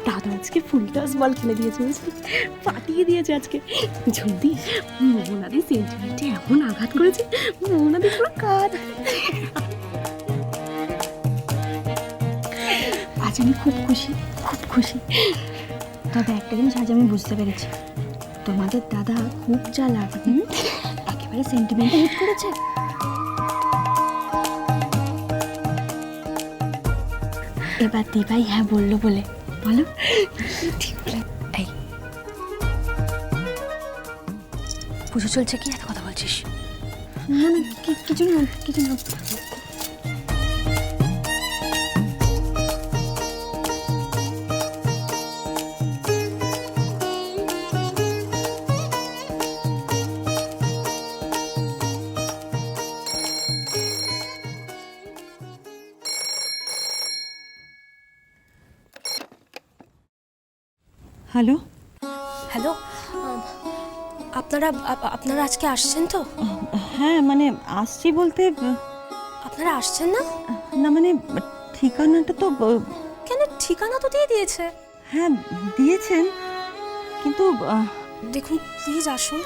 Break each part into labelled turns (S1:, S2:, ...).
S1: দাদা আজকে full toss বল খেলে দিয়েছে, বুঝলি, পাঠিয়ে দিয়েছে আজকে। যদি মোহনাদি সেন্টিমেন্টে এমন আঘাত করেছে, মোহনাদি পুরো কাঁদ। আজ আমি খুব খুশি, খুব খুশি। তবে একটা জিনিস আজ আমি বুঝতে পেরেছি, তোমাদের দাদা খুব চালাক, একেবারে সেন্টিমেন্টে হিট করেছে। এবার দিভাই হ্যাঁ বললো বলে বলো। ঠিক বলে। এই পুজো চলছে, কি এত কথা বলছিস? না না, কিছু না, কিছু না।
S2: হ্যালো
S3: হ্যালো, আপনারা আপনারা আজকে আসছেন তো?
S2: হ্যাঁ মানে আসছি বলতে
S3: আপনারা আসছেন না?
S2: না মানে ঠিকানাটা তো
S3: কেন, ঠিকানা তো দিয়ে দিয়েছে।
S2: হ্যাঁ দিয়েছেন, কিন্তু
S3: দেখুন প্লিজ আসুন,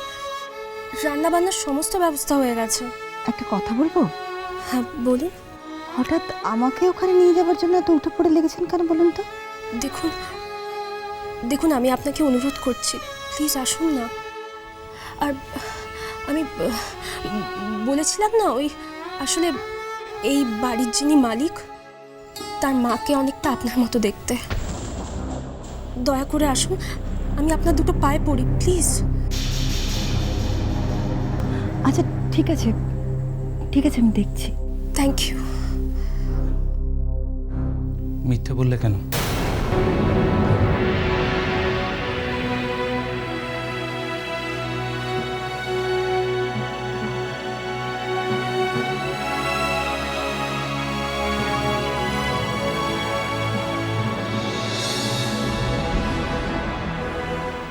S3: রান্না বান্নার সমস্ত ব্যবস্থা হয়ে গেছে।
S2: একটা কথা বলবো?
S3: হ্যাঁ বলুন।
S2: হঠাৎ আমাকে ওখানে নিয়ে যাওয়ার জন্য এত উঠে পড়ে লেগেছেন কেন বলুন তো?
S3: দেখুন দেখুন আমি আপনাকে অনুরোধ করছি, প্লিজ আসুন না। আর আমি বলেছিলাম না, ওই আসলে এই বাড়ির যিনি মালিক, তার মাকে অনেকটা আপনার মতো দেখতে। দয়া করে আসুন, আমি আপনার দুটো পায়ে পড়ি প্লিজ।
S2: আচ্ছা ঠিক আছে, ঠিক আছে, আমি দেখছি।
S3: Thank you.
S4: মিথ্যে বললে কেন?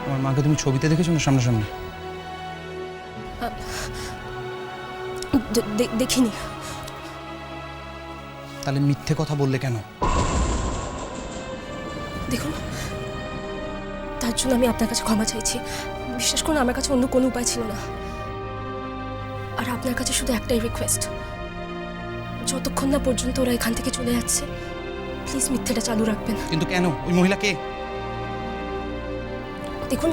S4: আমার মাকে তুমি ছবিতে দেখেছো না সামনাসামনি?
S3: দেখিনি।
S4: তাহলে মিথ্যে কথা বললে কেন?
S3: দেখুন, তার জন্য আমি আপনার কাছে ক্ষমা চাইছি। বিশ্বাস করুন, আমার কাছে অন্য কোনো উপায় ছিল না। আর আপনার কাছে শুধু একটাই রিকোয়েস্ট, যতক্ষণ না পর্যন্ত ওরা এখান থেকে চলে যাচ্ছে, প্লিজ মিথ্যেটা চালু রাখবেন।
S4: কিন্তু কেন? ওই মহিলা কে?
S3: দেখুন,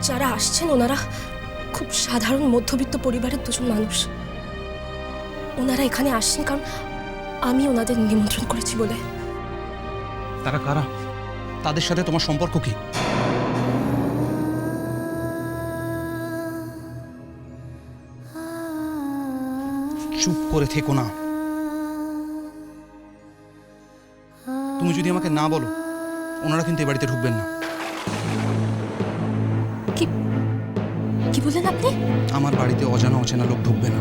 S3: যারা আসছেন ওনারা খুব সাধারণ মধ্যবিত্ত পরিবারের দুজন মানুষ। ওনারা এখানে আসছেন কারণ আমি ওনাদের নিমন্ত্রণ করেছি বলে।
S4: তারা কারা? তাদের সাথে তোমার সম্পর্ক কি? চুপ করে থেকো না। তুমি যদি আমাকে না বলো, ওনারা কিন্তু এ বাড়িতে ঢুকবেন না।
S3: কি কি বললেন আপনি?
S4: আমার বাড়িতে অজানা অচেনা লোক ঢুকবে না।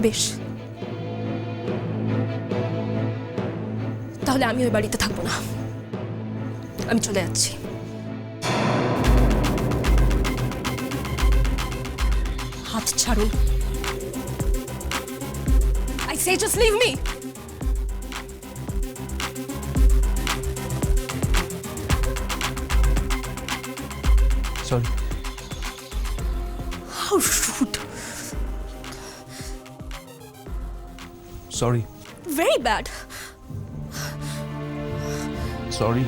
S3: বেশ, তাহলে আমি ওই বাড়িতে থাকবো না, আমি চলে যাচ্ছি। হাত ছাড়ুন। I say just leave me.
S4: Sorry.
S3: How rude.
S4: Sorry.
S3: Very bad.
S4: Sorry.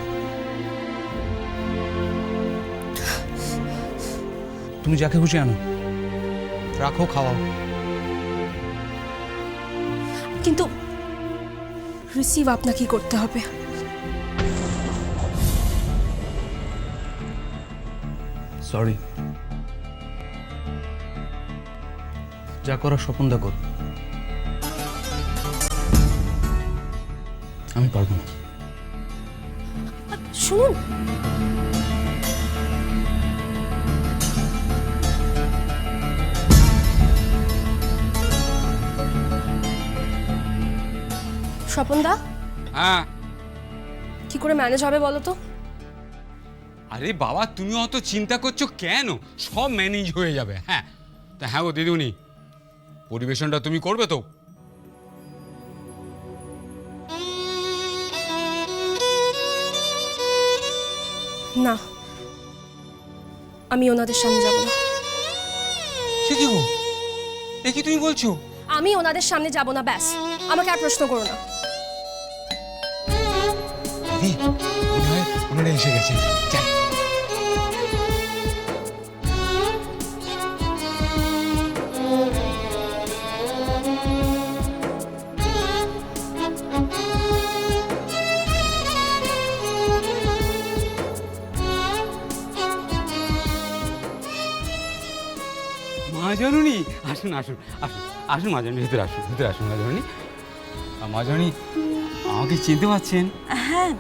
S4: তুমি যাকে খুশি আনো, রাখো, খাওয়াও,
S3: কিন্তু রিসিভ আপনাকেই করতে হবে।
S4: সরি। যা করার স্বপনদা কর, আমি পারবো না।
S3: শুনুন, স্বপনদা,
S5: হ্যাঁ।
S3: কি করে ম্যানেজ হবে বলো তো?
S5: আরে বাবা, তুমি অত চিন্তা করছো কেন? সব ম্যানেজ হয়ে যাবে। হ্যাঁ তা হ্যাঁ গো দিদিমণি, পরিবেশনটা তুমি করবে তো?
S3: না, আমি ওনাদের সামনে যাব না।
S5: সে কি গো, এ কি তুমি বলছো?
S3: আমি ওনাদের সামনে যাব না, ব্যাস। আমাকে আর প্রশ্ন করো না।
S5: দিদি, মনে হয় ওনারা এসে গেছে, যাই। মা জননী, আসুন আসুন আসুন আসুন মা জননী, ভিতরে আসুন, ভিতরে আসুন মা জননী। মা জননী, আমাকে চিনতে পারছেন?
S2: হ্যাঁ,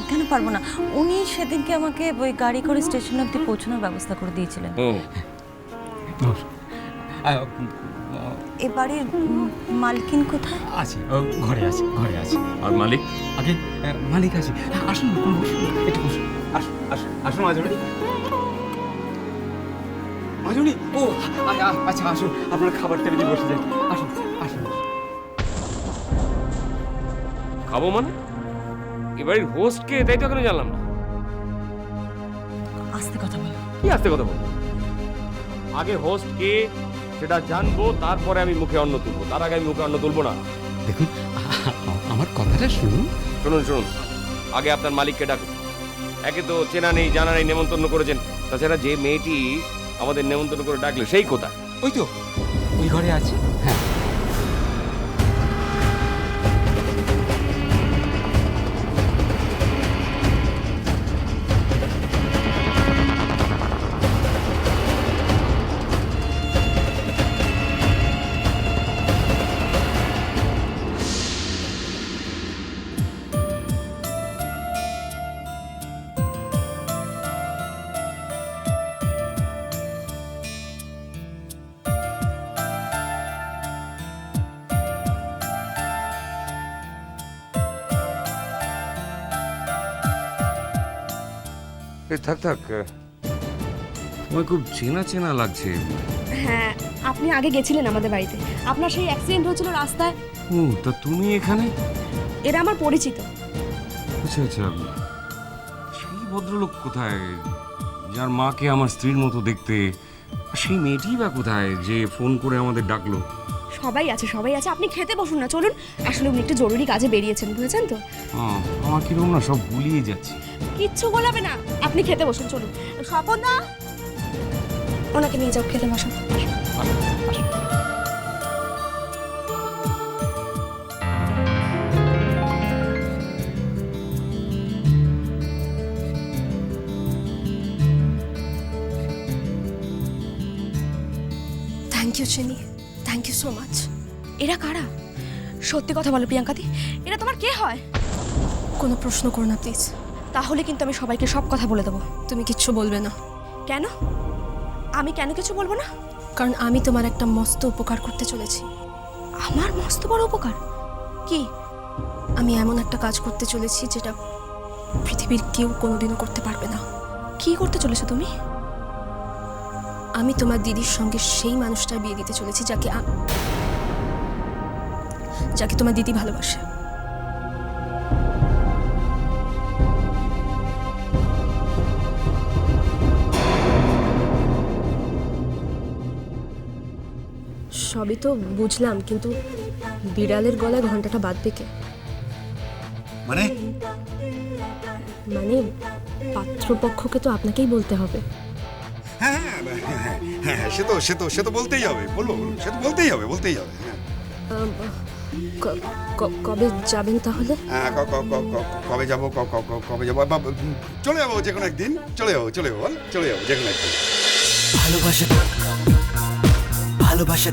S2: কেন পারবো না। উনি সেদিনকে আমাকে ওই গাড়ি করে স্টেশন অব্দি পৌঁছানোর ব্যবস্থা করে দিয়েছিলেন। এবারে মালকিন কোথায়?
S5: আছে, ঘরে আছে, ঘরে আছে।
S6: আর মালিক?
S5: আগে মালিক আছে। আসুন, আপনি বসুন, একটু বসুন। আসুন আসুন আসুন মা জননী। মা জননী, ও আচ্ছা আসুন, আপনার খাবার টেবিলে বসে যান। আসুন আসুন।
S6: খাবো মানে? এবারের হোস্ট কে, তাই তো কেন জানলাম না।
S2: আস্তে কথা বলো।
S6: কি আস্তে কথা বল? আগে হোস্ট কে সেটা জানবো, তারপরে আমি মুখে অন্ন তুলবো। তার আগে আমি মুখে অন্ন তুলবো না।
S5: দেখুন, আমার কথাটা শুনুন।
S6: শুনুন শুনুন, আগে আপনার মালিককে ডাকুন। একে তো চেনা নেই, জানা নেই, নেমন্তন্ন করেছেন। তাছাড়া যে মেয়েটি আমাদের নেমন্তন্ন করে ডাকলো সেই কোথায়?
S5: ওই তো, ওই ঘরে আছে। হ্যাঁ,
S6: থাক থাক, তোমায় খুব চেনা চেনা লাগছে।
S3: হ্যাঁ, আপনি আগে গেছিলেন আমাদের বাড়িতে। আপনার সেই অ্যাক্সিডেন্ট হয়েছিল রাস্তায়।
S6: ও, তা তুমি এখানে?
S3: এরা আমার পরিচিত।
S6: আচ্ছা আচ্ছা, সেই ভদ্রলোক কোথায় যার মাকে আমার স্ত্রীর মতো দেখতে? সেই মেয়েটি বা কোথায় যে ফোন করে আমাদের ডাকলো?
S3: সবাই আছে, সবাই আছে। আপনি খেতে বসুন না, চলুন। আসলে উনি একটু জরুরি কাজে বেরিয়েছেন, বুঝেছেন তো।
S6: আমার কিরকম না সব গুলিয়ে যাচ্ছে।
S3: কিচ্ছু গোলাবে না, আপনি খেতে বসুন, চলুন। স্বপন দা, ওনাকে নিয়ে যাও, খেতে বসুন। থ্যাংক ইউ চিনি, থ্যাংক ইউ সো মাচ। এরা কারা? সত্যি কথা বলো প্রিয়াঙ্কাদি, এরা তোমার কে হয়? কোনো প্রশ্ন করো না প্লিজ, তাহলে কিন্তু আমি সবাইকে সব কথা বলে দেবো। তুমি কিচ্ছু বলবে না। কেন? আমি কেন কিছু বলবো না? কারণ আমি তোমার একটা মস্ত উপকার করতে চলেছি। আমার মস্ত বড় উপকার? কি? আমি এমন একটা কাজ করতে চলেছি যেটা পৃথিবীর কেউ কোনোদিনও করতে পারবে না। কি করতে চলেছো তুমি? আমি তোমার দিদির সঙ্গে সেই মানুষটার বিয়ে দিতে চলেছি যাকে তোমার দিদি ভালোবাসে। সবই তো বুঝলাম, কিন্তু বিড়ালের গলায় ঘন্টাটা বাঁধবে কে?
S4: মানে
S3: মানে পাত্রপক্ষকে তো আপনাকেই বলতে হবে।
S7: হ্যাঁ হ্যাঁ হ্যাঁ হ্যাঁ, সে তো বলতেই হবে, বলবো সে তো বলতেই হবে হ্যাঁ।
S3: কবে যাবেন তাহলে?
S7: হ্যাঁ, কবে যাবো, কবে যাবো, চলে যাবো যে কোনো একদিন, চলে যাবো যে কোনো একদিন।
S8: ভালোবাসা